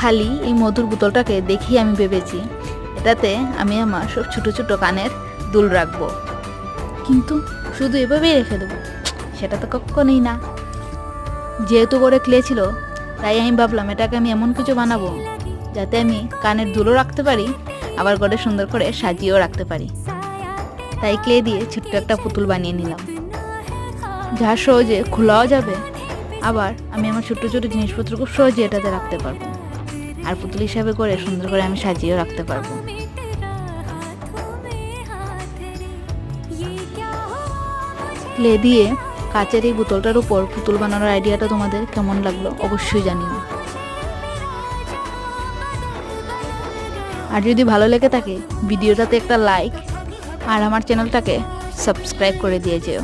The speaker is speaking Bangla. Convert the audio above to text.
খালি এই মধুর বোতলটাকে দেখেই আমি ভেবেছি এটাতে আমি আমার সব ছোটো ছোটো কানের দুল রাখবো, কিন্তু শুধু এভাবেই রেখে দেবো সেটা তো কখনোই না। যেহেতু করে ক্লে ছিল তাই আমি ভাবলাম এটাকে আমি এমন কিছু বানাবো যাতে আমি কানের দুলও রাখতে পারি, আবার ঘরে সুন্দর করে সাজিয়েও রাখতে পারি। তাই ক্লে দিয়ে ছোট্ট একটা পুতুল বানিয়ে নিলাম, যা সহজে খোলাও যাবে, আবার আমি আমার ছোট্ট ছোট জিনিসপত্র খুব সহজে এটাতে রাখতে পারবো, আর পুতুল হিসাবে করে সুন্দর করে আমি সাজিয়েও রাখতে পারবো। ক্লে দিয়ে কাচের এই বোতলটার উপর পুতুল বানানোর আইডিয়াটা তোমাদের কেমন লাগলো অবশ্যই জানিও। আর যদি ভালো লেগে থাকে ভিডিওটাতে একটা লাইক আর আমার চ্যানেলটাকে সাবস্ক্রাইব করে দিয়ে যেও।